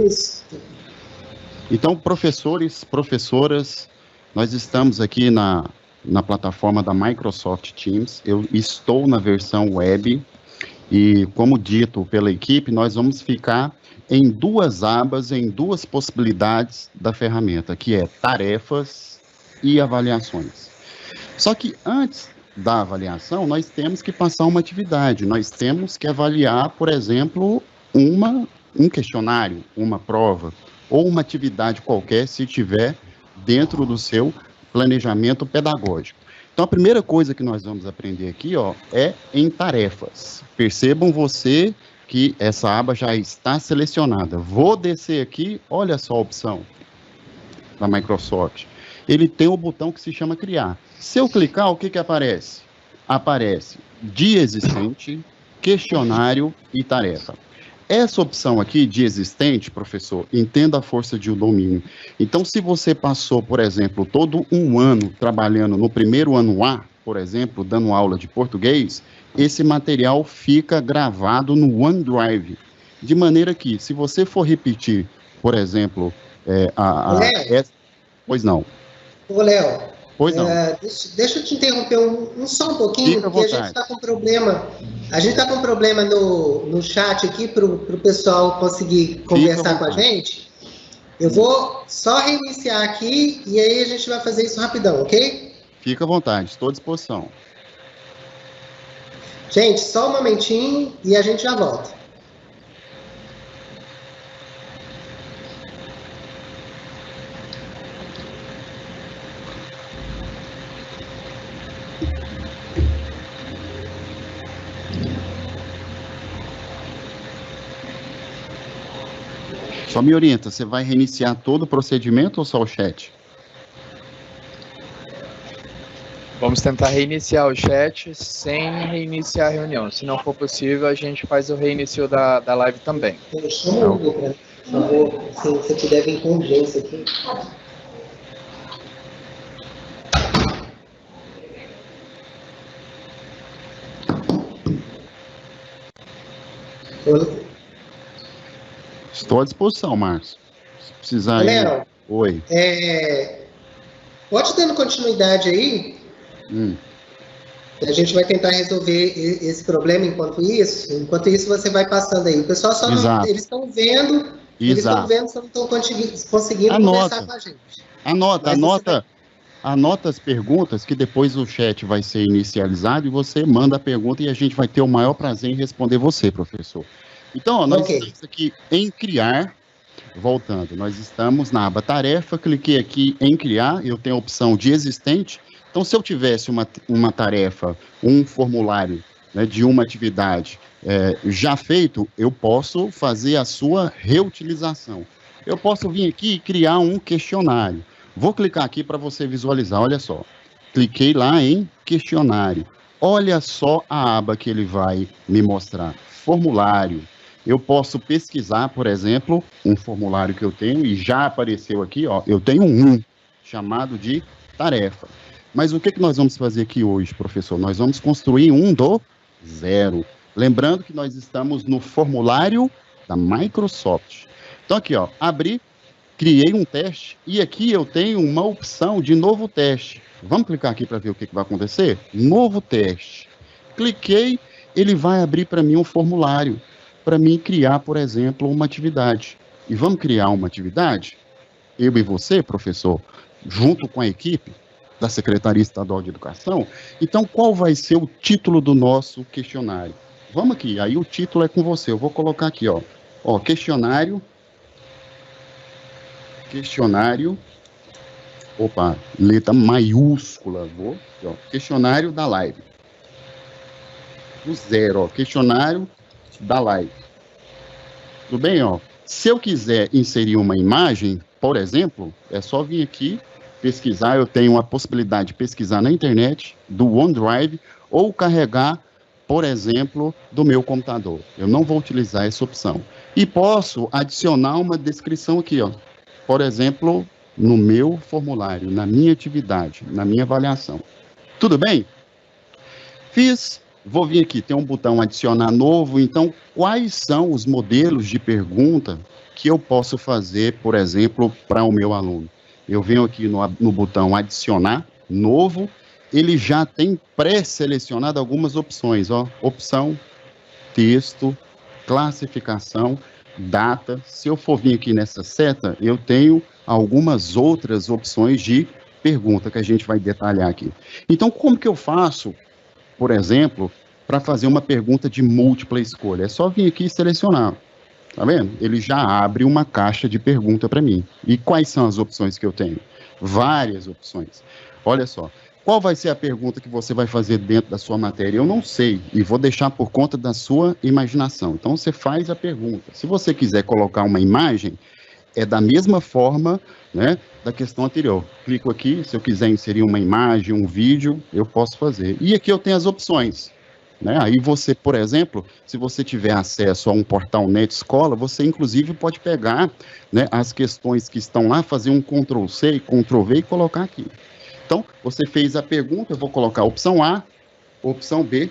Isso. Então, professores, professoras, nós estamos aqui na plataforma da Microsoft Teams. Eu estou na versão web e, como dito pela equipe, nós vamos ficar em duas abas, em duas possibilidades da ferramenta, que é tarefas e avaliações. Só que antes da avaliação, nós temos que passar uma atividade, nós temos que avaliar, por exemplo, um questionário, uma prova, ou uma atividade qualquer, se tiver dentro do seu planejamento pedagógico. Então, a primeira coisa que nós vamos aprender aqui, é em tarefas. Percebam você que essa aba já está selecionada. Vou descer aqui, olha só a opção da Microsoft. Ele tem o botão que se chama criar. Se eu clicar, o que aparece? Aparece dia existente, questionário e tarefa. Essa opção aqui de existente, professor, entenda a força de um domínio. Então, se você passou, por exemplo, todo um ano trabalhando no primeiro ano A, por exemplo, dando aula de português, esse material fica gravado no OneDrive. De maneira que, se você for repetir, por exemplo, Pois não. Ô, Léo, pois não. Deixa eu te interromper só um pouquinho, porque a gente está com problema. A gente está com problema no chat aqui para o pessoal conseguir conversar com a gente. Eu vou só reiniciar aqui e aí a gente vai fazer isso rapidão, ok? Fica à vontade, estou à disposição. Gente, só um momentinho e a gente já volta. Só me orienta, você vai reiniciar todo o procedimento ou só o chat? Vamos tentar reiniciar o chat sem reiniciar a reunião. Se não for possível, a gente faz o reinício da live também. Chama o Hugo, por favor, se você puder vir com urgência aqui. Estou à disposição, Márcio. Se precisar... Léo, Oi. Pode dando continuidade aí. A gente vai tentar resolver esse problema enquanto isso. Enquanto isso, você vai passando aí. O pessoal só não... Eles estão vendo... Eles estão vendo, só não estão conseguindo conversar com a gente. Anota as perguntas, que depois o chat vai ser inicializado e você manda a pergunta e a gente vai ter o maior prazer em responder você, professor. Então, nós estamos aqui em criar, voltando, nós estamos na aba tarefa, cliquei aqui em criar, eu tenho a opção de existente. Então, se eu tivesse uma tarefa, um formulário, né, de uma atividade já feito, eu posso fazer a sua reutilização. Eu posso vir aqui e criar um questionário. Vou clicar aqui para você visualizar, olha só. Cliquei lá em questionário. Olha só a aba que ele vai me mostrar. Formulário. Eu posso pesquisar, por exemplo, um formulário que eu tenho e já apareceu aqui, eu tenho um chamado de tarefa. Mas o que nós vamos fazer aqui hoje, professor? Nós vamos construir um do zero. Lembrando que nós estamos no formulário da Microsoft. Então aqui, abri, criei um teste e aqui eu tenho uma opção de novo teste. Vamos clicar aqui para ver o que vai acontecer? Novo teste. Cliquei, ele vai abrir para mim um formulário, para mim criar, por exemplo, uma atividade. E vamos criar uma atividade? Eu e você, professor, junto com a equipe da Secretaria Estadual de Educação. Então, qual vai ser o título do nosso questionário? Vamos aqui, aí o título é com você. Eu vou colocar aqui, questionário, letra maiúscula, questionário da live. Do zero, questionário da live. Tudo bem, Se eu quiser inserir uma imagem, por exemplo, é só vir aqui, pesquisar, eu tenho a possibilidade de pesquisar na internet, do OneDrive, ou carregar, por exemplo, do meu computador. Eu não vou utilizar essa opção. E posso adicionar uma descrição aqui, por exemplo, no meu formulário, na minha atividade, na minha avaliação. Tudo bem? Fiz. Vou vir aqui, tem um botão adicionar novo. Então, quais são os modelos de pergunta que eu posso fazer, por exemplo, para o meu aluno? Eu venho aqui no botão adicionar, novo, ele já tem pré-selecionado algumas opções, ó, opção, texto, classificação, data. Se eu for vir aqui nessa seta, eu tenho algumas outras opções de pergunta que a gente vai detalhar aqui. Então, como que eu faço, por exemplo, para fazer uma pergunta de múltipla escolha? É só vir aqui e selecionar. Tá vendo? Ele já abre uma caixa de pergunta para mim. E quais são as opções que eu tenho? Várias opções. Olha só. Qual vai ser a pergunta que você vai fazer dentro da sua matéria? Eu não sei, e vou deixar por conta da sua imaginação. Então, você faz a pergunta. Se você quiser colocar uma imagem, é da mesma forma, né, da questão anterior. Clico aqui, se eu quiser inserir uma imagem, um vídeo, eu posso fazer. E aqui eu tenho as opções. Né? Aí você, por exemplo, se você tiver acesso a um portal Net Escola, você inclusive pode pegar, né, as questões que estão lá, fazer um Ctrl+C, Ctrl+V e colocar aqui. Então, você fez a pergunta, eu vou colocar opção A, opção B,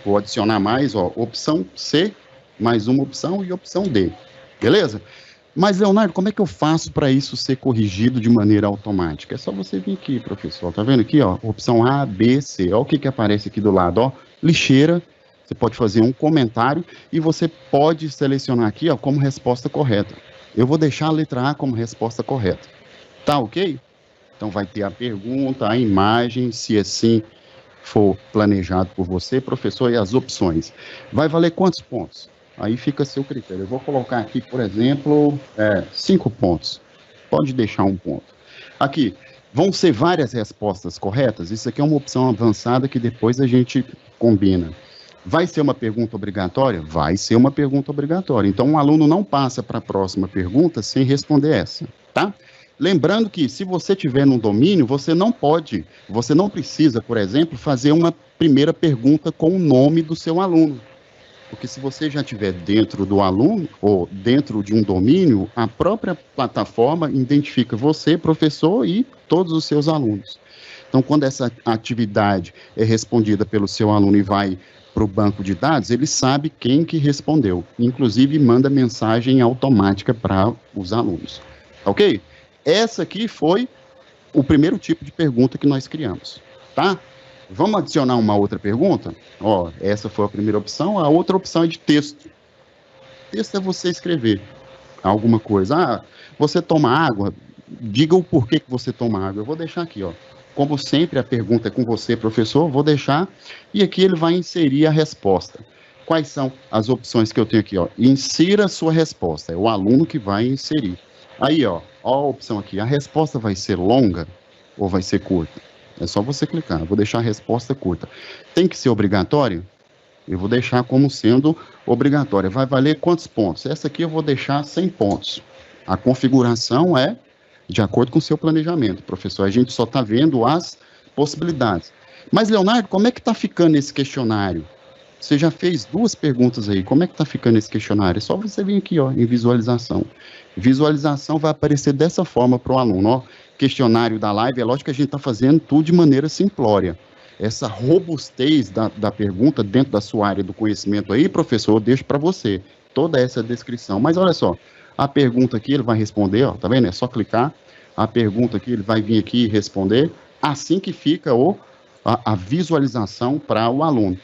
vou adicionar mais, ó, opção C, mais uma opção e opção D, beleza? Mas, Leonardo, como é que eu faço para isso ser corrigido de maneira automática? É só você vir aqui, professor, tá vendo aqui, ó, opção A, B, C, ó o que aparece aqui do lado, ó, lixeira, você pode fazer um comentário e você pode selecionar aqui, ó, como resposta correta. Eu vou deixar a letra A como resposta correta, tá ok? Então, vai ter a pergunta, a imagem, se assim for planejado por você, professor, e as opções. Vai valer quantos pontos? Aí fica a seu critério. Eu vou colocar aqui, por exemplo, 5 pontos. Pode deixar 1 ponto. Aqui, vão ser várias respostas corretas? Isso aqui é uma opção avançada que depois a gente combina. Vai ser uma pergunta obrigatória? Vai ser uma pergunta obrigatória. Então, um aluno não passa para a próxima pergunta sem responder essa, tá? Lembrando que, se você tiver num domínio, você não precisa, por exemplo, fazer uma primeira pergunta com o nome do seu aluno. Porque se você já estiver dentro do aluno, ou dentro de um domínio, a própria plataforma identifica você, professor, e todos os seus alunos. Então, quando essa atividade é respondida pelo seu aluno e vai para o banco de dados, ele sabe quem que respondeu. Inclusive, manda mensagem automática para os alunos. Ok? Essa aqui foi o primeiro tipo de pergunta que nós criamos, tá? Vamos adicionar uma outra pergunta? Ó, essa foi a primeira opção, a outra opção é de texto. Texto é você escrever alguma coisa. Ah, você toma água? Diga o porquê que você toma água. Eu vou deixar aqui, ó. Como sempre, a pergunta é com você, professor, vou deixar, e aqui ele vai inserir a resposta. Quais são as opções que eu tenho aqui, ó? Insira a sua resposta, é o aluno que vai inserir. Aí, ó a opção aqui, a resposta vai ser longa ou vai ser curta? É só você clicar, eu vou deixar a resposta curta. Tem que ser obrigatório? Eu vou deixar como sendo obrigatória. Vai valer quantos pontos? Essa aqui eu vou deixar 100 pontos. A configuração é de acordo com o seu planejamento, professor. A gente só está vendo as possibilidades. Mas, Leonardo, como é que está ficando esse questionário? Você já fez 2 perguntas aí. Como é que está ficando esse questionário? É só você vir aqui, ó, em visualização. Visualização vai aparecer dessa forma para o aluno, ó. Questionário da live, é lógico que a gente está fazendo tudo de maneira simplória. Essa robustez da pergunta dentro da sua área do conhecimento aí, professor, eu deixo para você toda essa descrição. Mas olha só, a pergunta aqui ele vai responder, ó, tá vendo? É só clicar. A pergunta aqui ele vai vir aqui e responder. Assim que fica a visualização para o aluno.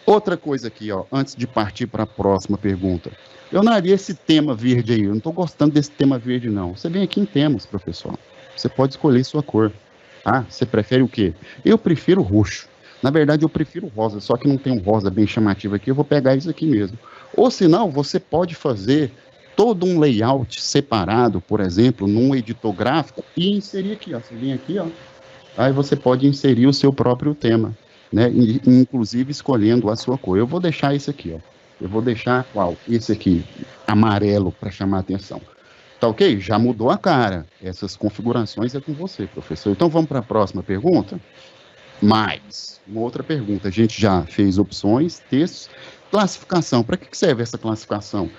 Outra coisa aqui, ó, antes de partir para a próxima pergunta. Leonardo, e esse tema verde aí? Eu não estou gostando desse tema verde, não. Você vem aqui em temas, professor. Você pode escolher sua cor. Ah, você prefere o quê? Eu prefiro roxo. Na verdade, eu prefiro rosa, só que não tem um rosa bem chamativo aqui, eu vou pegar isso aqui mesmo. Ou senão, você pode fazer todo um layout separado, por exemplo, num editor gráfico e inserir aqui, ó. Você vem aqui, ó. Aí você pode inserir o seu próprio tema, né? Inclusive escolhendo a sua cor. Eu vou deixar esse aqui, ó. Eu vou deixar qual? Esse aqui, amarelo, para chamar a atenção. Tá ok? Já mudou a cara. Essas configurações é com você, professor. Então vamos para a próxima pergunta? Mais uma outra pergunta. A gente já fez opções, textos, classificação. Para que serve essa classificação?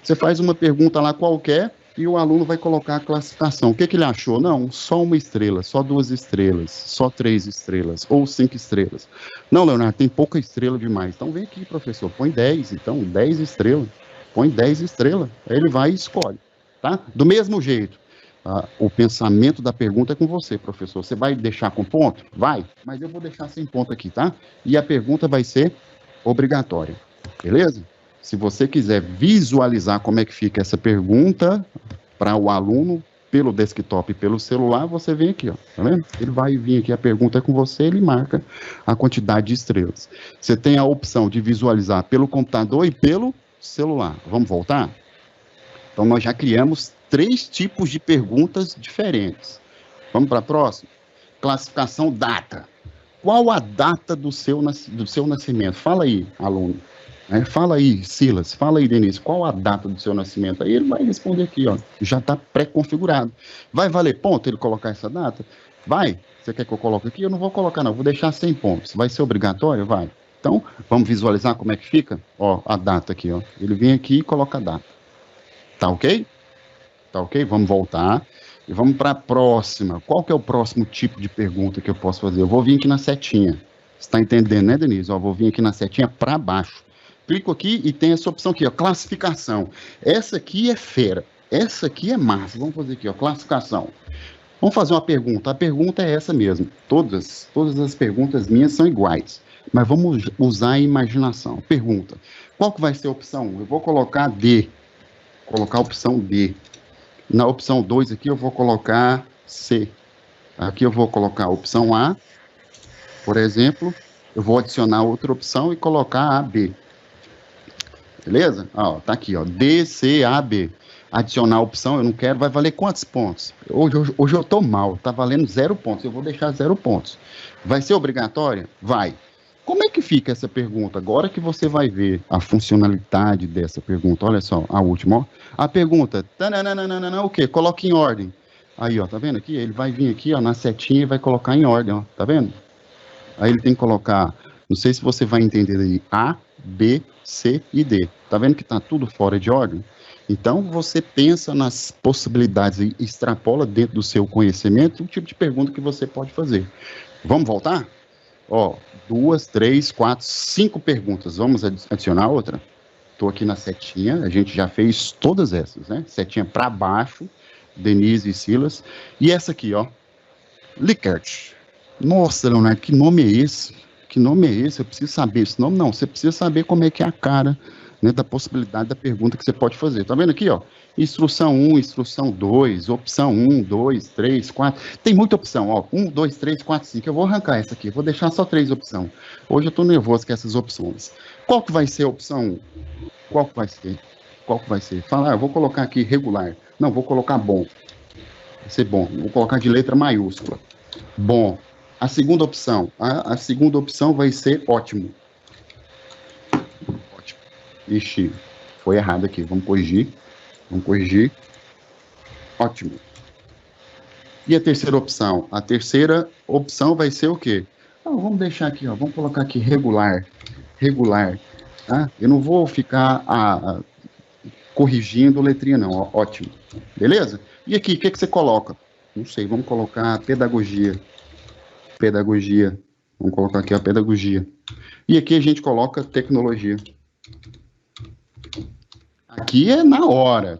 Você faz uma pergunta lá qualquer e o aluno vai colocar a classificação. O que ele achou? Não, só 1 estrela, só 2 estrelas, só 3 estrelas, ou 5 estrelas. Não, Leonardo, tem pouca estrela demais. Então vem aqui, professor, põe 10, então, 10 estrelas. põe 10 estrelas, aí ele vai e escolhe, tá? Do mesmo jeito, o pensamento da pergunta é com você, professor. Você vai deixar com ponto? Vai, mas eu vou deixar sem ponto aqui, tá? E a pergunta vai ser obrigatória, beleza? Se você quiser visualizar como é que fica essa pergunta para o aluno pelo desktop e pelo celular, você vem aqui, ó, tá vendo? Ele vai vir aqui, a pergunta é com você, ele marca a quantidade de estrelas. Você tem a opção de visualizar pelo computador e pelo celular. Vamos voltar? Então, nós já criamos 3 tipos de perguntas diferentes. Vamos para a próxima? Classificação data. Qual a data do seu nascimento? Fala aí, aluno. Fala aí, Silas. Fala aí, Denise. Qual a data do seu nascimento? Aí ele vai responder aqui, ó. Já está pré-configurado. Vai valer ponto ele colocar essa data? Vai. Você quer que eu coloque aqui? Eu não vou colocar, não. Vou deixar 100 pontos. Vai ser obrigatório? Vai. Então, vamos visualizar como é que fica? Ó, a data aqui, ó. Ele vem aqui e coloca a data. Tá ok? Tá ok? Vamos voltar. E vamos para a próxima. Qual que é o próximo tipo de pergunta que eu posso fazer? Eu vou vir aqui na setinha. Você está entendendo, né, Denise? Ó, vou vir aqui na setinha para baixo. Clico aqui e tem essa opção aqui, ó, classificação. Essa aqui é fera. Essa aqui é massa. Vamos fazer aqui, ó, classificação. Vamos fazer uma pergunta. A pergunta é essa mesmo. Todas as perguntas minhas são iguais. Mas vamos usar a imaginação. Pergunta. Qual que vai ser a opção? Eu vou colocar D. Colocar a opção D. Na opção 2 aqui eu vou colocar C. Aqui eu vou colocar a opção A. Por exemplo, eu vou adicionar outra opção e colocar AB. Beleza? Ó, tá aqui, ó, D, C, A, B. Adicionar a opção, eu não quero, vai valer quantos pontos? Hoje eu tô mal, tá valendo 0 pontos, eu vou deixar 0 pontos. Vai ser obrigatória? Vai. Como é que fica essa pergunta? Agora que você vai ver a funcionalidade dessa pergunta, olha só, a última, ó. A pergunta, o quê? Coloque em ordem. Aí, ó, tá vendo aqui? Ele vai vir aqui, ó, na setinha e vai colocar em ordem, ó, tá vendo? Aí ele tem que colocar, não sei se você vai entender aí, A, B, C e D. Tá vendo que tá tudo fora de ordem? Então, você pensa nas possibilidades e extrapola dentro do seu conhecimento o tipo de pergunta que você pode fazer. Vamos voltar? Ó, 2, 3, 4, 5 perguntas. Vamos adicionar outra? Estou aqui na setinha, a gente já fez todas essas, né? Setinha para baixo, Denise e Silas. E essa aqui, ó, Likert. Nossa, Leonardo, que nome é esse? Que nome é esse? Eu preciso saber esse nome? Não, você precisa saber como é que é a cara, né, da possibilidade da pergunta que você pode fazer. Tá vendo aqui, ó? Instrução 1, instrução 2, opção 1, 2, 3, 4. Tem muita opção, ó. 1, 2, 3, 4, 5. Eu vou arrancar essa aqui, vou deixar só 3 opções. Hoje eu tô nervoso com essas opções. Qual que vai ser a opção 1? Qual que vai ser? Qual que vai ser? Fala, eu vou colocar aqui regular. Não, vou colocar bom. Vai ser bom. Vou colocar de letra maiúscula. Bom. A segunda opção. A segunda opção vai ser ótimo. Ótimo. Ixi, foi errado aqui. Vamos corrigir. Vamos corrigir. Ótimo. E a terceira opção? A terceira opção vai ser o quê? Vamos deixar aqui, ó. Vamos colocar aqui regular. Regular. Tá? Eu não vou ficar corrigindo letrinha, não. Ó, ótimo. Beleza? E aqui, o que você coloca? Não sei, vamos colocar pedagogia. Pedagogia. Vamos colocar aqui a pedagogia. E aqui a gente coloca tecnologia. Aqui é na hora,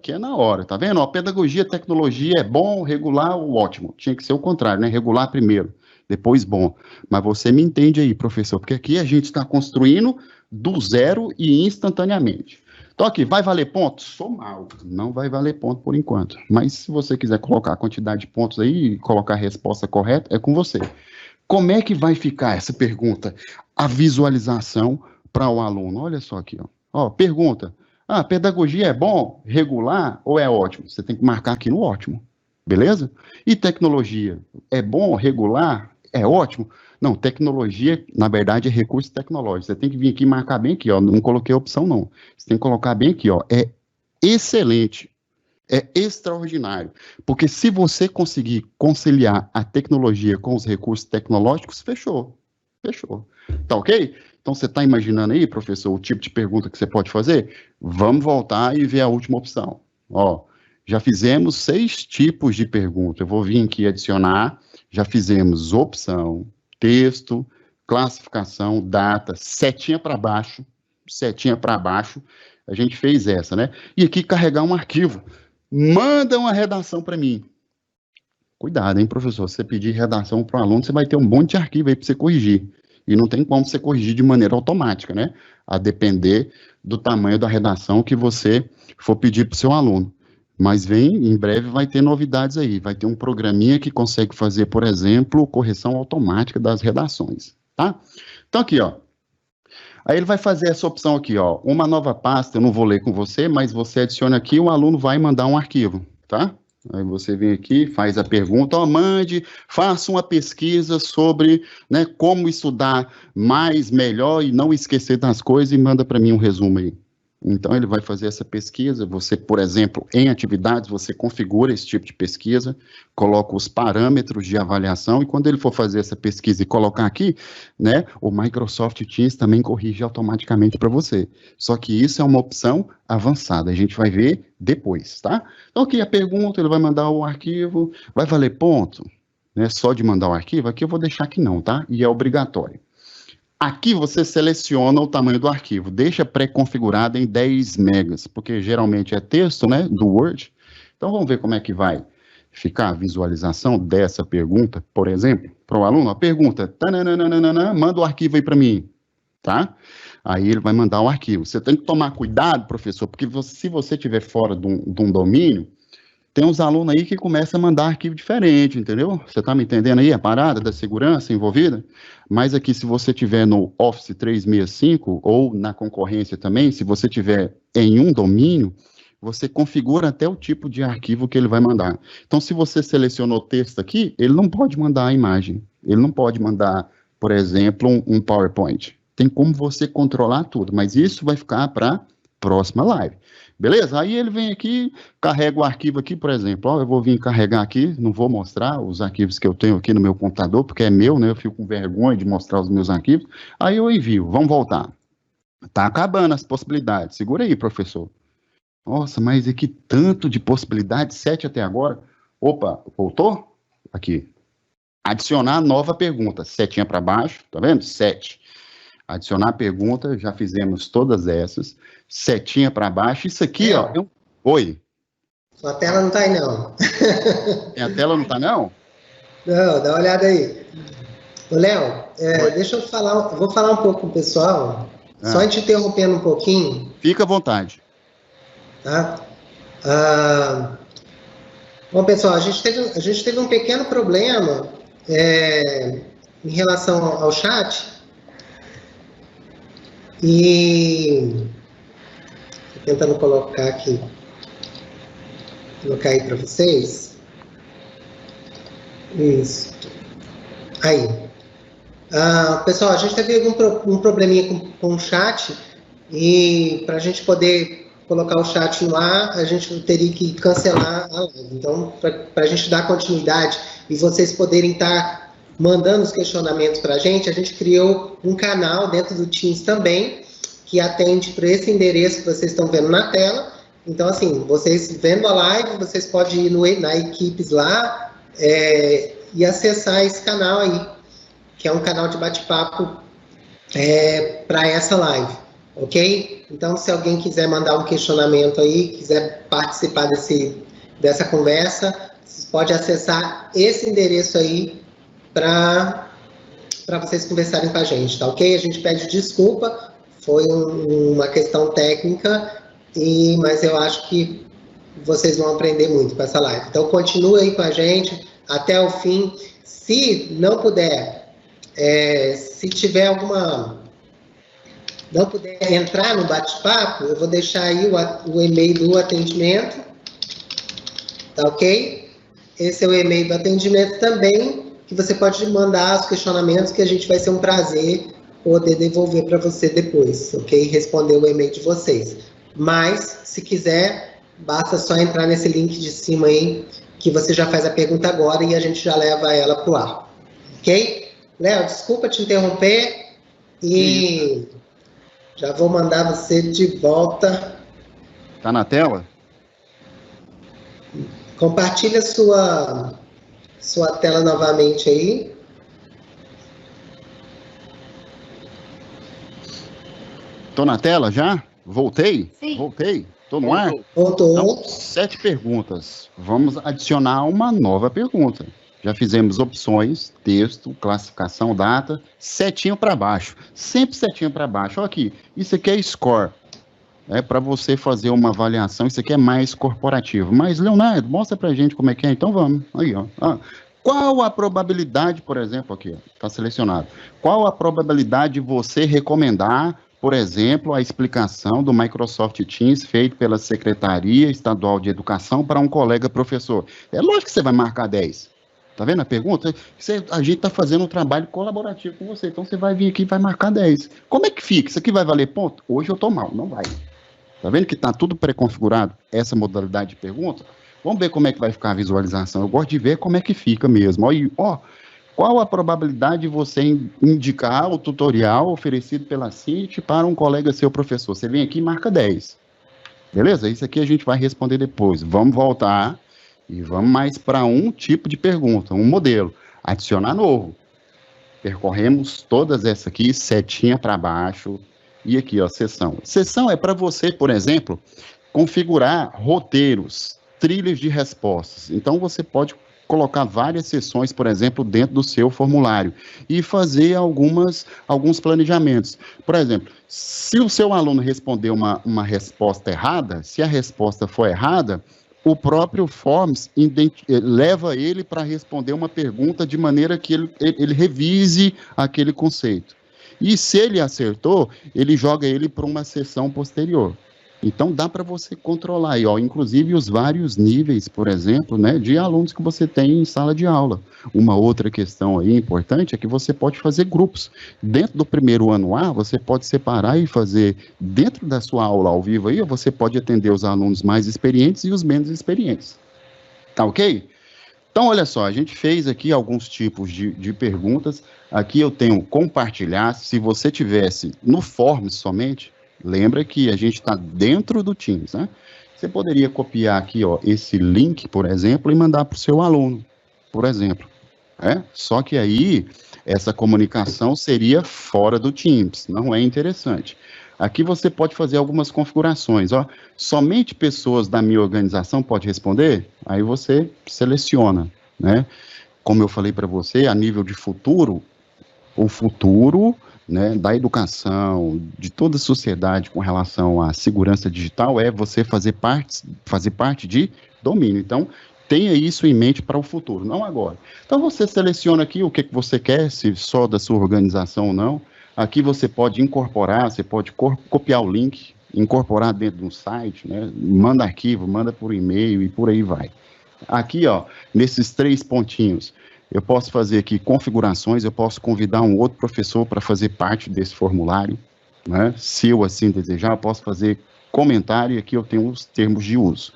tá vendo? Ó, pedagogia, tecnologia é bom, regular, ótimo. Tinha que ser o contrário, né? Regular primeiro, depois bom. Mas você me entende aí, professor, porque aqui a gente está construindo do zero e instantaneamente. Então aqui, vai valer ponto? Sou mal, não vai valer ponto por enquanto. Mas se você quiser colocar a quantidade de pontos aí e colocar a resposta correta, é com você. Como é que vai ficar essa pergunta? A visualização para o aluno. Olha só aqui, ó. Ó, pergunta. Pedagogia é bom, regular ou é ótimo? Você tem que marcar aqui no ótimo, beleza? E tecnologia é bom, regular, é ótimo? Não, tecnologia, na verdade, é recurso tecnológico. Você tem que vir aqui e marcar bem aqui, ó. Não coloquei a opção, não. Você tem que colocar bem aqui, ó. É excelente. É extraordinário, porque se você conseguir conciliar a tecnologia com os recursos tecnológicos, fechou, tá ok? Então você está imaginando aí, professor, o tipo de pergunta que você pode fazer? Vamos voltar e ver a última opção. Ó, já fizemos 6 tipos de pergunta, eu vou vir aqui adicionar, já fizemos opção, texto, classificação, data, setinha para baixo, A gente fez essa, né? E aqui carregar um arquivo. Manda uma redação para mim. Cuidado, hein, professor? Se você pedir redação para o aluno, você vai ter um monte de arquivo aí para você corrigir. E não tem como você corrigir de maneira automática, né? A depender do tamanho da redação que você for pedir para o seu aluno. Mas em breve vai ter novidades aí. Vai ter um programinha que consegue fazer, por exemplo, correção automática das redações, tá? Então aqui, ó. Aí ele vai fazer essa opção aqui, ó. Uma nova pasta, eu não vou ler com você, mas você adiciona aqui, o aluno vai mandar um arquivo, tá? Aí você vem aqui, faz a pergunta, faça uma pesquisa sobre, né, como estudar mais, melhor e não esquecer das coisas e manda para mim um resumo aí. Então ele vai fazer essa pesquisa, você, por exemplo, em atividades, você configura esse tipo de pesquisa, coloca os parâmetros de avaliação e quando ele for fazer essa pesquisa e colocar aqui, né, o Microsoft Teams também corrige automaticamente para você. Só que isso é uma opção avançada, a gente vai ver depois, tá? Então aqui a pergunta, ele vai mandar o arquivo, vai valer ponto, né, só de mandar o arquivo, aqui eu vou deixar que não, tá? E é obrigatório. Aqui você seleciona o tamanho do arquivo, deixa pré-configurado em 10 megas, porque geralmente é texto, né, do Word. Então vamos ver como é que vai ficar a visualização dessa pergunta, por exemplo, para o aluno, a pergunta, manda o arquivo aí para mim, tá? Aí ele vai mandar o arquivo. Você tem que tomar cuidado, professor, porque se você estiver fora de um domínio, tem uns alunos aí que começam a mandar arquivo diferente, entendeu? Você está me entendendo aí a parada da segurança envolvida? Mas aqui, se você tiver no Office 365 ou na concorrência também, se você tiver em um domínio, você configura até o tipo de arquivo que ele vai mandar. Então, se você selecionou texto aqui, ele não pode mandar a imagem. Ele não pode mandar, por exemplo, um PowerPoint. Tem como você controlar tudo, mas isso vai ficar para a próxima live. Beleza? Aí ele vem aqui, carrega o arquivo aqui, por exemplo, ó, eu vou vir carregar aqui, não vou mostrar os arquivos que eu tenho aqui no meu computador, porque é meu, né, eu fico com vergonha de mostrar os meus arquivos, aí eu envio, vamos voltar. Tá acabando as possibilidades, segura aí, professor. Nossa, mas que tanto de possibilidades, 7 até agora. Opa, voltou? Aqui. Adicionar nova pergunta, setinha para baixo, tá vendo? 7. Adicionar pergunta, já fizemos todas essas. Setinha para baixo. Isso aqui, ó. Oi. Sua tela não tá aí, não. Minha tela não tá, não? Não, dá uma olhada aí. Ô, Léo, deixa eu falar, vou falar um pouco com o pessoal, só te interrompendo um pouquinho. Fica à vontade. Tá? Bom, pessoal, a gente teve um pequeno problema em relação ao chat. E tô tentando colocar aí para vocês. Isso. Aí. Pessoal, a gente teve um probleminha com o chat e para a gente poder colocar o chat no ar, a gente teria que cancelar a live. Então, para a gente dar continuidade e vocês poderem estar mandando os questionamentos para a gente criou um canal dentro do Teams também, que atende para esse endereço que vocês estão vendo na tela. Então, assim, vocês vendo a live, vocês podem ir na Equipes lá e acessar esse canal aí, que é um canal de bate-papo para essa live, ok? Então, se alguém quiser mandar um questionamento aí, quiser participar dessa conversa, vocês podem acessar esse endereço aí para vocês conversarem com a gente, tá ok? A gente pede desculpa, foi uma questão técnica, mas eu acho que vocês vão aprender muito com essa live. Então, continue aí com a gente até o fim. Se não puder, se tiver não puder entrar no bate-papo, eu vou deixar aí o e-mail do atendimento, tá ok? Esse é o e-mail do atendimento também, que você pode mandar os questionamentos, que a gente vai ser um prazer poder devolver para você depois, ok? Responder o e-mail de vocês. Mas, se quiser, basta só entrar nesse link de cima aí, que você já faz a pergunta agora e a gente já leva ela para o ar, ok? Léo, desculpa te interromper e já vou mandar você de volta. Tá na tela? Compartilha sua tela novamente aí. Tô na tela já? Voltei? Sim. Voltei? Estou no ar? Voltou. Então, 7 perguntas. Vamos adicionar uma nova pergunta. Já fizemos opções, texto, classificação, data, setinho para baixo. Sempre setinho para baixo. Olha aqui, isso aqui é score. É para você fazer uma avaliação, isso aqui é mais corporativo. Mas, Leonardo, mostra para a gente como é que é. Então, vamos. Aí, ó. Qual a probabilidade, por exemplo, aqui, está selecionado. Qual a probabilidade de você recomendar, por exemplo, a explicação do Microsoft Teams feito pela Secretaria Estadual de Educação para um colega professor? É lógico que você vai marcar 10. Tá vendo a pergunta? A gente está fazendo um trabalho colaborativo com você, então você vai vir aqui e vai marcar 10. Como é que fica? Isso aqui vai valer ponto? Hoje eu estou mal, não vai. Tá vendo que está tudo pré-configurado, essa modalidade de pergunta? Vamos ver como é que vai ficar a visualização. Eu gosto de ver como é que fica mesmo. Ó, qual a probabilidade de você indicar o tutorial oferecido pela CIT para um colega seu professor? Você vem aqui e marca 10. Beleza? Isso aqui a gente vai responder depois. Vamos voltar e vamos mais para um tipo de pergunta, um modelo. Adicionar novo. Percorremos todas essas aqui, setinha para baixo. E aqui, ó, sessão. Sessão é para você, por exemplo, configurar roteiros, trilhas de respostas. Então, você pode colocar várias sessões, por exemplo, dentro do seu formulário e fazer alguns planejamentos. Por exemplo, se o seu aluno responder uma resposta errada, se a resposta for errada, o próprio Forms leva ele para responder uma pergunta de maneira que ele revise aquele conceito. E se ele acertou, ele joga ele para uma sessão posterior. Então, dá para você controlar aí, ó, inclusive os vários níveis, por exemplo, né, de alunos que você tem em sala de aula. Uma outra questão aí importante é que você pode fazer grupos. Dentro do primeiro ano A, você pode separar e fazer, dentro da sua aula ao vivo aí, você pode atender os alunos mais experientes e os menos experientes. Tá ok? Então, olha só, a gente fez aqui alguns tipos de perguntas. Aqui eu tenho compartilhar. Se você tivesse no Forms somente, lembra que a gente está dentro do Teams, né? Você poderia copiar aqui, ó, esse link, por exemplo, e mandar para o seu aluno, por exemplo. Só que aí, essa comunicação seria fora do Teams, não é interessante. Aqui você pode fazer algumas configurações, ó. Somente pessoas da minha organização podem responder? Aí você seleciona, né? Como eu falei para você, a nível de futuro, o futuro, né, da educação, de toda a sociedade com relação à segurança digital é você fazer parte de domínio. Então, tenha isso em mente para o futuro, não agora. Então, você seleciona aqui o que você quer, se só da sua organização ou não. Aqui você pode incorporar, você pode copiar o link, incorporar dentro de um site, né, manda arquivo, manda por e-mail e por aí vai. Aqui, ó, nesses 3 pontinhos, eu posso fazer aqui configurações, eu posso convidar um outro professor para fazer parte desse formulário, né? Se eu assim desejar, eu posso fazer comentário e aqui eu tenho os termos de uso.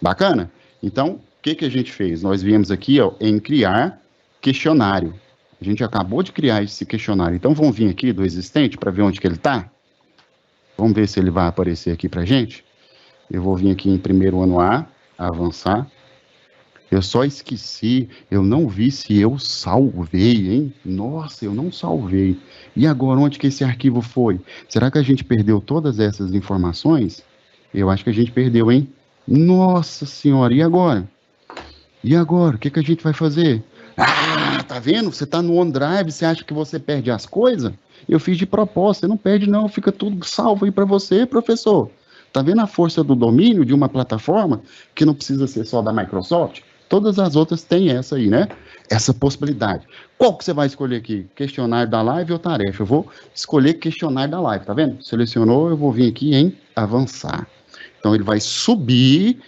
Bacana? Então, o que a gente fez? Nós viemos aqui, ó, em criar questionário. A gente acabou de criar esse questionário. Então, vamos vir aqui do existente para ver onde que ele está? Vamos ver se ele vai aparecer aqui para a gente. Eu vou vir aqui em primeiro ano A, avançar. Eu só esqueci, eu não vi se eu salvei, hein? Nossa, eu não salvei. E agora, onde que esse arquivo foi? Será que a gente perdeu todas essas informações? Eu acho que a gente perdeu, hein? Nossa Senhora, e agora? E agora? O que a gente vai fazer? Ah, tá vendo? Você tá no OneDrive, você acha que você perde as coisas? Eu fiz de propósito, você não perde não, fica tudo salvo aí para você, professor. Tá vendo a força do domínio de uma plataforma que não precisa ser só da Microsoft? Todas as outras têm essa aí, né? Essa possibilidade. Qual que você vai escolher aqui? Questionário da live ou tarefa? Eu vou escolher questionário da live, tá vendo? Selecionou, eu vou vir aqui em avançar. Então, ele vai subir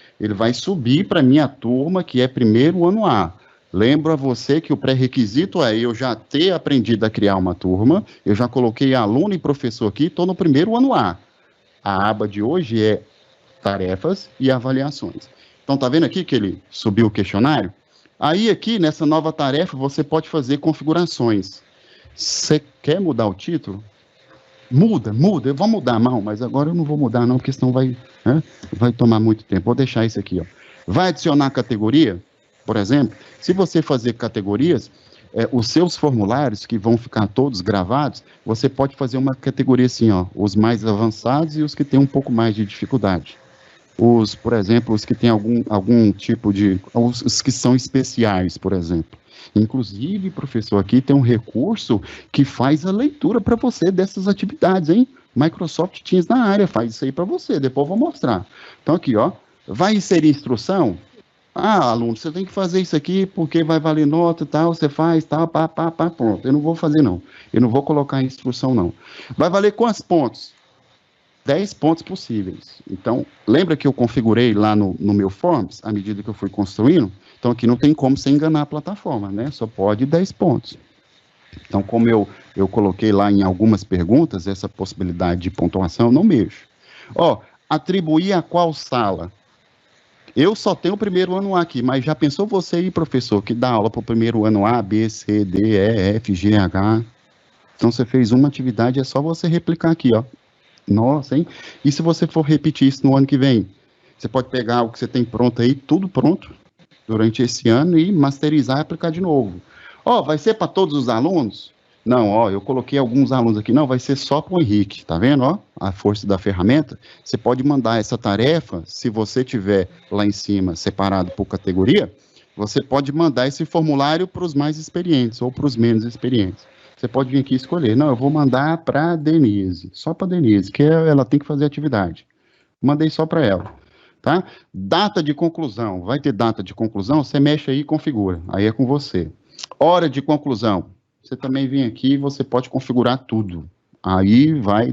para minha turma, que é primeiro ano A. Lembro a você que o pré-requisito é eu já ter aprendido a criar uma turma, eu já coloquei aluno e professor aqui, estou no primeiro ano A. A aba de hoje é tarefas e avaliações. Então, tá vendo aqui que ele subiu o questionário? Aí, aqui, nessa nova tarefa, você pode fazer configurações. Você quer mudar o título? Muda. Eu vou mudar, não, mas agora eu não vou mudar, não, porque senão vai tomar muito tempo. Vou deixar isso aqui, ó. Vai adicionar categoria? Por exemplo, se você fazer categorias, os seus formulários, que vão ficar todos gravados, você pode fazer uma categoria assim, ó, os mais avançados e os que têm um pouco mais de dificuldade. Por exemplo, os que têm algum tipo de... Os que são especiais, por exemplo. Inclusive, professor, aqui tem um recurso que faz a leitura para você dessas atividades, hein? Microsoft Teams na área faz isso aí para você, depois eu vou mostrar. Então, aqui, ó, vai inserir instrução? Ah, aluno, você tem que fazer isso aqui porque vai valer nota e tal, você faz, tal, pronto. Eu não vou fazer, não. Eu não vou colocar instrução, não. Vai valer quantos pontos? 10 pontos possíveis. Então, lembra que eu configurei lá no meu Forms, à medida que eu fui construindo? Então, aqui não tem como você enganar a plataforma, né? Só pode 10 pontos. Então, como eu coloquei lá em algumas perguntas, essa possibilidade de pontuação, eu não mexo. Ó, atribuir a qual sala? Eu só tenho o primeiro ano A aqui, mas já pensou você aí, professor, que dá aula para o primeiro ano A, B, C, D, E, F, G, H? Então, você fez uma atividade, é só você replicar aqui, ó. Nossa, hein? E se você for repetir isso no ano que vem? Você pode pegar o que você tem pronto aí, tudo pronto, durante esse ano, e masterizar e aplicar de novo. Ó, vai ser para todos os alunos? Não, ó, eu coloquei alguns alunos aqui, não, vai ser só para o Henrique, tá vendo, ó? A força da ferramenta. Você pode mandar essa tarefa, se você tiver lá em cima separado por categoria, você pode mandar esse formulário para os mais experientes ou para os menos experientes. Você pode vir aqui e escolher. Não, eu vou mandar para a Denise, só para a Denise, que ela tem que fazer atividade. Mandei só para ela, tá? Data de conclusão. Vai ter data de conclusão? Você mexe aí e configura. Aí é com você. Hora de conclusão. Você também vem aqui e você pode configurar tudo. Aí vai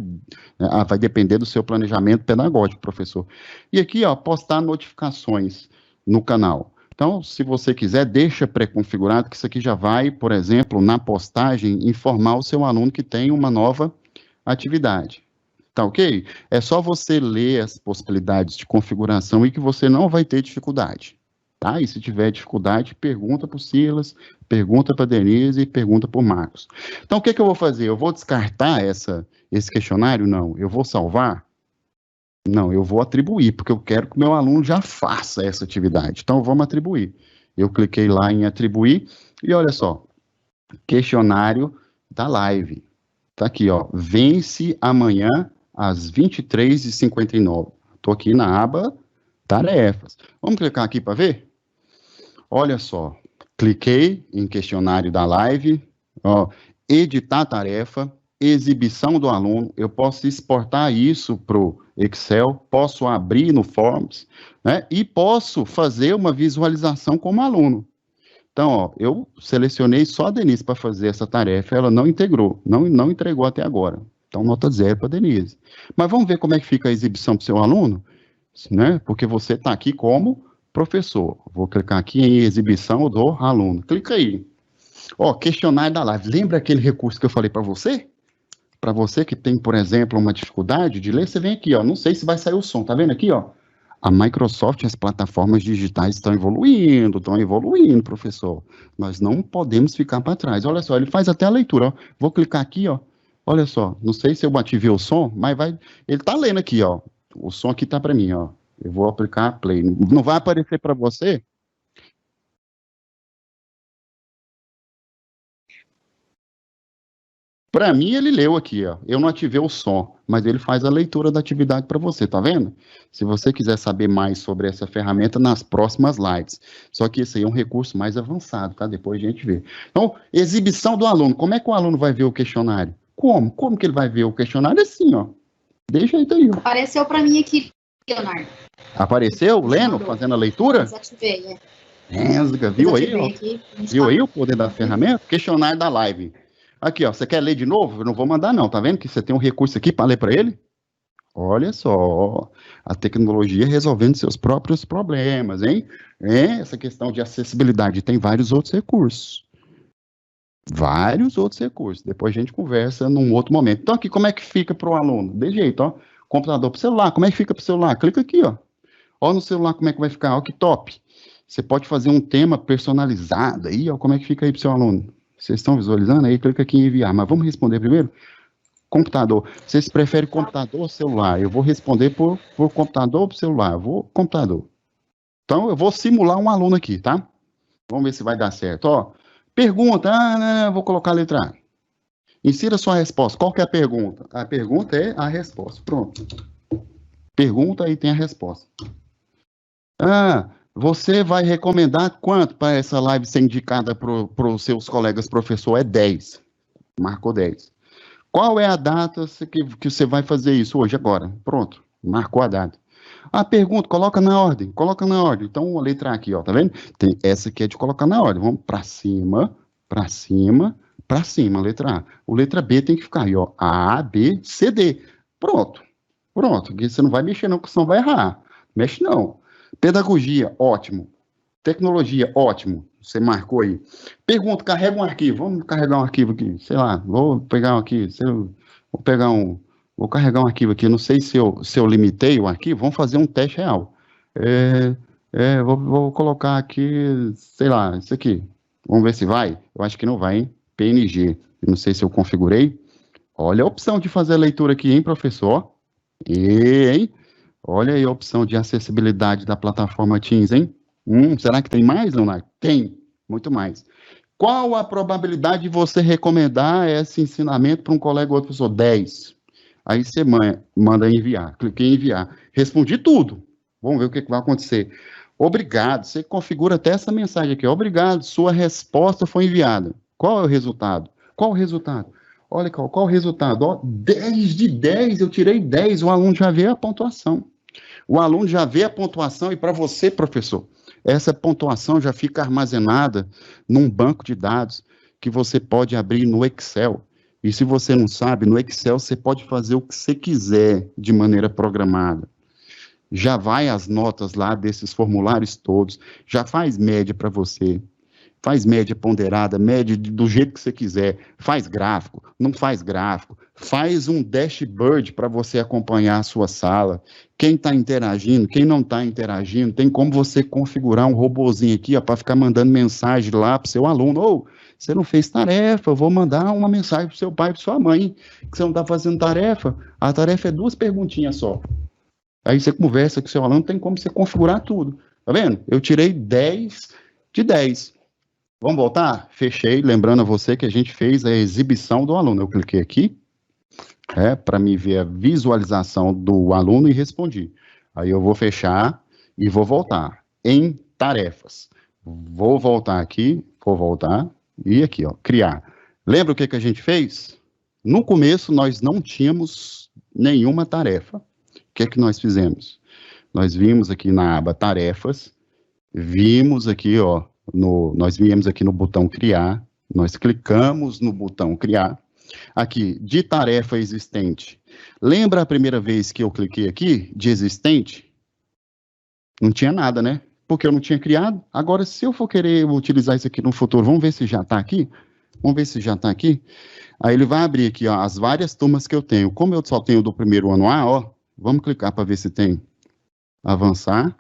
depender do seu planejamento pedagógico, professor. E aqui, ó, postar notificações no canal. Então, se você quiser, deixa pré-configurado, que isso aqui já vai, por exemplo, na postagem, informar o seu aluno que tem uma nova atividade. Tá ok? É só você ler as possibilidades de configuração e que você não vai ter dificuldade. Tá? E se tiver dificuldade, pergunta para o Silas, pergunta para a Denise e pergunta para o Marcos. Então, o que eu vou fazer? Eu vou descartar esse questionário? Não. Eu vou salvar? Não, eu vou atribuir, porque eu quero que o meu aluno já faça essa atividade. Então, vamos atribuir. Eu cliquei lá em atribuir e olha só, questionário da live. Tá aqui, ó, vence amanhã às 23h59. Estou aqui na aba tarefas. Vamos clicar aqui para ver? Olha só, cliquei em questionário da live, ó, editar tarefa, exibição do aluno, eu posso exportar isso para o Excel, posso abrir no Forms, né, e posso fazer uma visualização como aluno. Então, ó, eu selecionei só a Denise para fazer essa tarefa, ela não integrou, não entregou até agora. Então, nota 0 para a Denise. Mas vamos ver como é que fica a exibição para o seu aluno? Né, porque você está aqui como professor. Vou clicar aqui em exibição do aluno. Clica aí. Ó, questionário da live. Lembra aquele recurso que eu falei para você? Para você que tem, por exemplo, uma dificuldade de ler, você vem aqui, ó. Não sei se vai sair o som. Tá vendo aqui, ó? A Microsoft e as plataformas digitais estão evoluindo, professor. Nós não podemos ficar para trás. Olha só, ele faz até a leitura, ó. Vou clicar aqui, ó. Olha só, não sei se eu ativei o som, mas vai. Ele tá lendo aqui, ó. O som aqui tá para mim, ó. Eu vou aplicar play. Não vai aparecer para você? Para mim, ele leu aqui, ó. Eu não ativei o som, mas ele faz a leitura da atividade para você, tá vendo? Se você quiser saber mais sobre essa ferramenta, nas próximas lives. Só que esse aí é um recurso mais avançado, tá? Depois a gente vê. Então, exibição do aluno. Como é que o aluno vai ver o questionário? Como? Como que ele vai ver o questionário? Assim, ó. Deixa aí, aí, ó. Apareceu para mim aqui, Leonardo. Apareceu, lendo, fazendo a leitura? Desativei, viu aí, ó? Viu aí o poder da ferramenta? Questionário da live. Aqui, ó, você quer ler de novo? Eu não vou mandar não, tá vendo que você tem um recurso aqui para ler para ele? Olha só, a tecnologia resolvendo seus próprios problemas, hein? Essa questão de acessibilidade tem vários outros recursos. Vários outros recursos. Depois a gente conversa num outro momento. Então aqui, como é que fica para o aluno? De jeito, ó. Computador para o celular, como é que fica para o celular? Clica aqui, ó. Ó no celular como é que vai ficar, ó que top. Você pode fazer um tema personalizado aí, ó, como é que fica aí para o seu aluno? Vocês estão visualizando? Aí clica aqui em enviar. Mas vamos responder primeiro? Computador. Vocês preferem computador ou celular? Eu vou responder por computador ou por celular? Eu vou computador. Então, eu vou simular um aluno aqui, tá? Vamos ver se vai dar certo. Ó, Pergunta, vou colocar a letra A. Insira sua resposta. Qual que é a pergunta? A pergunta é a resposta. Pronto. Pergunta e tem a resposta. Você vai recomendar quanto para essa live ser indicada para os seus colegas professor? É 10. Marcou 10. Qual é a data que você vai fazer isso hoje, agora? Pronto. Marcou a data. Pergunta, coloca na ordem. Então, a letra A aqui, ó, tá vendo? Essa aqui é de colocar na ordem. Vamos para cima, letra A. O letra B tem que ficar aí, ó. A, B, C, D. Pronto. Aqui você não vai mexer não, porque senão vai errar. Mexe não. Pedagogia, ótimo. Tecnologia, ótimo. Você marcou aí. Pergunta, carrega um arquivo. Vamos carregar um arquivo aqui. Sei lá, vou pegar um aqui. Vou carregar um arquivo aqui. Não sei se eu limitei o arquivo. Vamos fazer um teste real. Vou colocar aqui, sei lá, isso aqui. Vamos ver se vai. Eu acho que não vai, hein? PNG. Não sei se eu configurei. Olha a opção de fazer a leitura aqui, hein, professor? Hein? Olha aí a opção de acessibilidade da plataforma Teams, hein? Será que tem mais, Leonardo? Tem, muito mais. Qual a probabilidade de você recomendar esse ensinamento para um colega ou outro professor? 10. Aí você manda enviar. Cliquei em enviar. Respondi tudo. Vamos ver o que vai acontecer. Obrigado. Você configura até essa mensagem aqui. Obrigado, sua resposta foi enviada. Qual é o resultado? Olha, qual o resultado? Ó, 10 de 10, eu tirei 10. O aluno já vê a pontuação. E para você, professor, essa pontuação já fica armazenada num banco de dados que você pode abrir no Excel. E se você não sabe, no Excel você pode fazer o que você quiser de maneira programada. Já vai as notas lá desses formulários todos, já faz média para você, faz média ponderada, média do jeito que você quiser, faz gráfico, não faz gráfico, faz um dashboard para você acompanhar a sua sala, quem está interagindo, quem não está interagindo, tem como você configurar um robozinho aqui para ficar mandando mensagem lá para o seu aluno, você não fez tarefa, eu vou mandar uma mensagem para o seu pai e para sua mãe, que você não está fazendo tarefa, a tarefa é 2 perguntinhas só. Aí você conversa com o seu aluno, tem como você configurar tudo. Tá vendo? Eu tirei 10 de 10. Vamos voltar? Fechei, lembrando a você que a gente fez a exibição do aluno. Eu cliquei aqui, para me ver a visualização do aluno e respondi. Aí eu vou fechar e vou voltar em tarefas. Vou voltar aqui, e aqui, ó, criar. Lembra o que a gente fez? No começo, nós não tínhamos nenhuma tarefa. O que nós fizemos? Nós vimos aqui na aba tarefas, vimos aqui, ó, nós viemos aqui no botão criar, nós clicamos no botão criar, aqui, de tarefa existente. Lembra a primeira vez que eu cliquei aqui, de existente? Não tinha nada, né? Porque eu não tinha criado. Agora, se eu for querer utilizar isso aqui no futuro, vamos ver se já está aqui? Aí ele vai abrir aqui, ó, as várias turmas que eu tenho. Como eu só tenho do primeiro ano A, ó, vamos clicar para ver se tem avançar.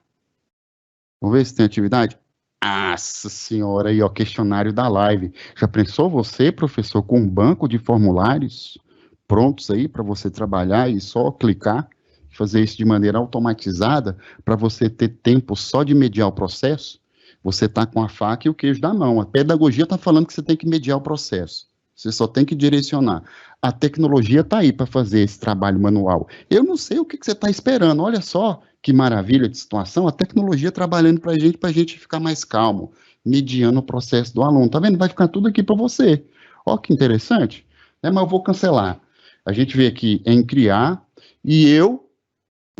Vamos ver se tem atividade. Nossa senhora, aí, ó, questionário da live. Já pensou você, professor, com um banco de formulários prontos aí para você trabalhar e só clicar, fazer isso de maneira automatizada, para você ter tempo só de mediar o processo? Você está com a faca e o queijo da mão. A pedagogia está falando que você tem que mediar o processo. Você só tem que direcionar. A tecnologia está aí para fazer esse trabalho manual. Eu não sei o que você está esperando. Olha só que maravilha de situação. A tecnologia trabalhando para a gente ficar mais calmo, mediando o processo do aluno. Tá vendo? Vai ficar tudo aqui para você. Olha que interessante. Mas eu vou cancelar. A gente vê aqui em criar e eu,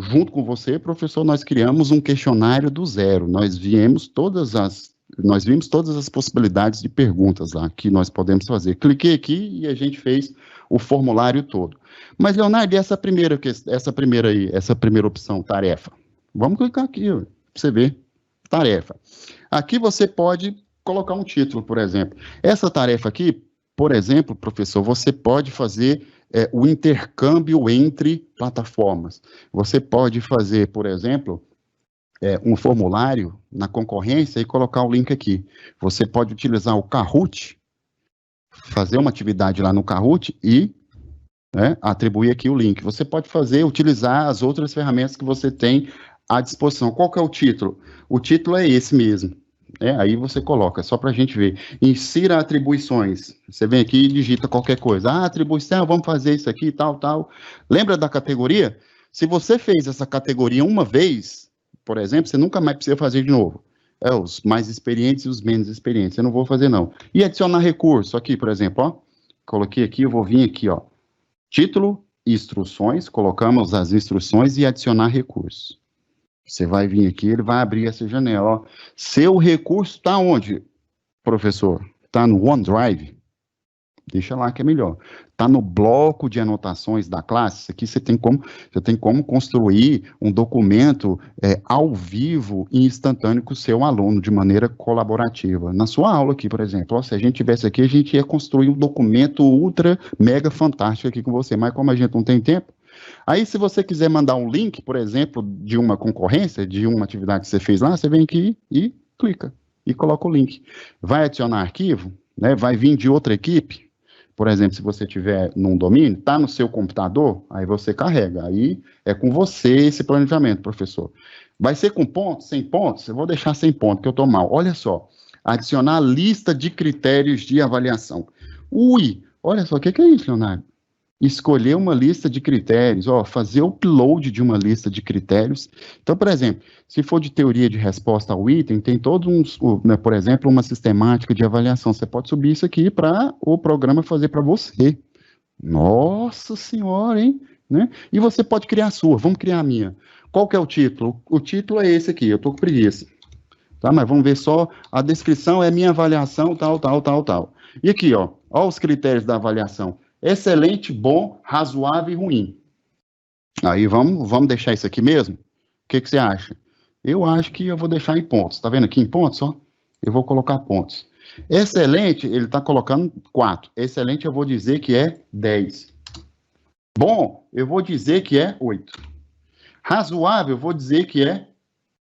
junto com você, professor, nós criamos um questionário do zero. Nós vimos todas as possibilidades de perguntas lá que nós podemos fazer. Cliquei aqui e a gente fez o formulário todo. Mas, Leonardo, e essa primeira opção, tarefa? Vamos clicar aqui, para você ver. Tarefa. Aqui você pode colocar um título, por exemplo. Essa tarefa aqui, por exemplo, professor, você pode fazer o intercâmbio entre plataformas. Você pode fazer, por exemplo, um formulário na concorrência e colocar o link aqui. Você pode utilizar o Kahoot, fazer uma atividade lá no Kahoot e atribuir aqui o link. Você pode utilizar as outras ferramentas que você tem à disposição. Qual que é o título? O título é esse mesmo. Aí você coloca, só para a gente ver. Insira atribuições. Você vem aqui e digita qualquer coisa. Atribuição, vamos fazer isso aqui, tal, tal. Lembra da categoria? Se você fez essa categoria uma vez, por exemplo, você nunca mais precisa fazer de novo. Os mais experientes e os menos experientes. Eu não vou fazer, não. E adicionar recurso aqui, por exemplo, ó. Coloquei aqui, eu vou vir aqui, ó. Título, instruções, colocamos as instruções e adicionar recurso. Você vai vir aqui, ele vai abrir essa janela, ó. Seu recurso está onde, professor? Está no OneDrive? Deixa lá que é melhor. Está no bloco de anotações da classe. Isso aqui você tem como construir um documento ao vivo e instantâneo com o seu aluno, de maneira colaborativa. Na sua aula aqui, por exemplo, ó, se a gente tivesse aqui, a gente ia construir um documento ultra, mega fantástico aqui com você, mas como a gente não tem tempo, aí se você quiser mandar um link, por exemplo, de uma concorrência, de uma atividade que você fez lá, você vem aqui e clica, e coloca o link. Vai adicionar arquivo, né? Vai vir de outra equipe. Por exemplo, se você tiver num domínio, está no seu computador, aí você carrega. Aí é com você esse planejamento, professor. Vai ser com pontos, sem pontos? Eu vou deixar sem ponto, que eu estou mal. Olha só, adicionar lista de critérios de avaliação. Ui, olha só, o que é isso, Leonardo? Escolher uma lista de critérios, ó, fazer o upload de uma lista de critérios. Então, por exemplo, se for de teoria de resposta ao item, tem todos uns, né, por exemplo, uma sistemática de avaliação. Você pode subir isso aqui para o programa fazer para você. Nossa senhora, hein? Né? E você pode criar a sua, vamos criar a minha. Qual que é o título? O título é esse aqui, eu estou com preguiça. Tá? Mas vamos ver só, a descrição é minha avaliação, tal, tal, tal, tal. E aqui, ó os critérios da avaliação. Excelente, bom, razoável e ruim. Aí vamos deixar isso aqui mesmo? O que você acha? Eu acho que eu vou deixar em pontos. Tá vendo aqui em pontos, ó? Eu vou colocar pontos. Excelente, ele está colocando 4. Excelente, eu vou dizer que é 10. Bom, eu vou dizer que é 8. Razoável, eu vou dizer que é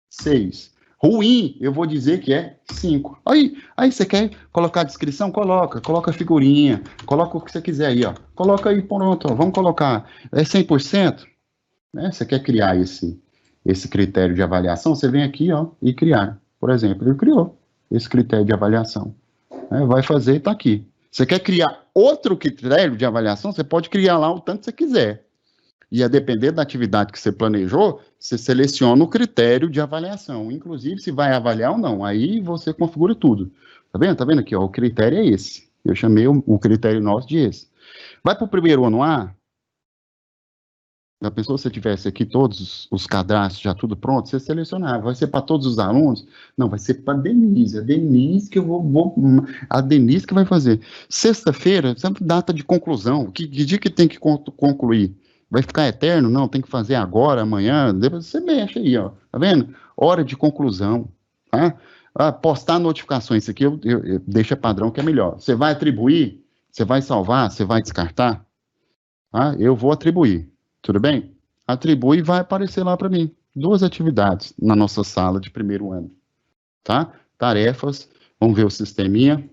6. Ruim, eu vou dizer que é 5. Aí você quer colocar a descrição? Coloca a figurinha, coloca o que você quiser aí, ó. Coloca aí, pronto, ó. Vamos colocar, 100%? Né? Você quer criar esse critério de avaliação? Você vem aqui, ó, e criar. Por exemplo, ele criou esse critério de avaliação. Vai fazer, tá aqui. Você quer criar outro critério de avaliação? Você pode criar lá o tanto que você quiser. E a depender da atividade que você planejou, você seleciona o critério de avaliação. Inclusive, se vai avaliar ou não. Aí você configura tudo. Tá vendo? Tá vendo aqui, ó, o critério é esse. Eu chamei o critério nosso de esse. Vai para o primeiro ano A. Já pensou se você tivesse aqui todos os cadastros já tudo pronto? Você selecionava. Vai ser para todos os alunos? Não, vai ser para a Denise. A Denise que a Denise que vai fazer. Sexta-feira, sempre data de conclusão. Que dia que tem que concluir? Vai ficar eterno? Não, tem que fazer agora, amanhã. Depois você mexe aí, ó. Tá vendo? Hora de conclusão. Tá? Postar notificações. Isso aqui eu deixa padrão que é melhor. Você vai atribuir? Você vai salvar? Você vai descartar? Tá? Eu vou atribuir. Tudo bem? Atribui e vai aparecer lá para mim. 2 atividades na nossa sala de primeiro ano. Tá? Tarefas. Vamos ver o sisteminha.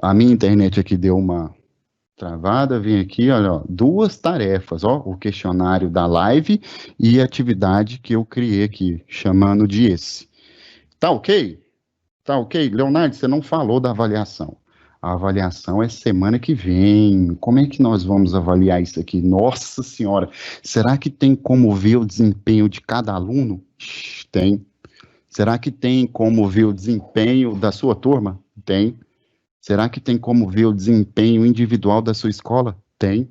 A minha internet aqui deu uma travada, vem aqui, olha, ó, 2 tarefas, ó, o questionário da live e a atividade que eu criei aqui, chamando de esse. Tá ok? Tá ok? Leonardo, você não falou da avaliação. A avaliação é semana que vem. Como é que nós vamos avaliar isso aqui? Nossa Senhora, será que tem como ver o desempenho de cada aluno? Tem. Será que tem como ver o desempenho da sua turma? Tem. Será que tem como ver o desempenho individual da sua escola? Tem.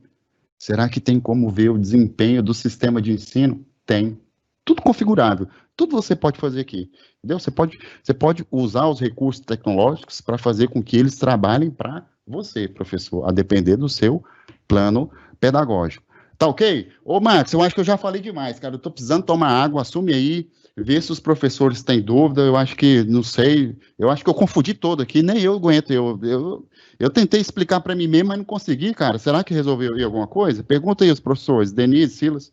Será que tem como ver o desempenho do sistema de ensino? Tem. Tudo configurável. Tudo você pode fazer aqui. Entendeu? Você pode usar os recursos tecnológicos para fazer com que eles trabalhem para você, professor, a depender do seu plano pedagógico. Tá ok? Ô, Max, eu acho que eu já falei demais, cara. Eu tô precisando tomar água, assume aí. Ver se os professores têm dúvida, eu acho que, não sei, eu acho que eu confundi todo aqui, nem eu aguento, eu tentei explicar para mim mesmo, mas não consegui, cara, será que resolveu aí alguma coisa? Pergunta aí aos professores, Denise, Silas.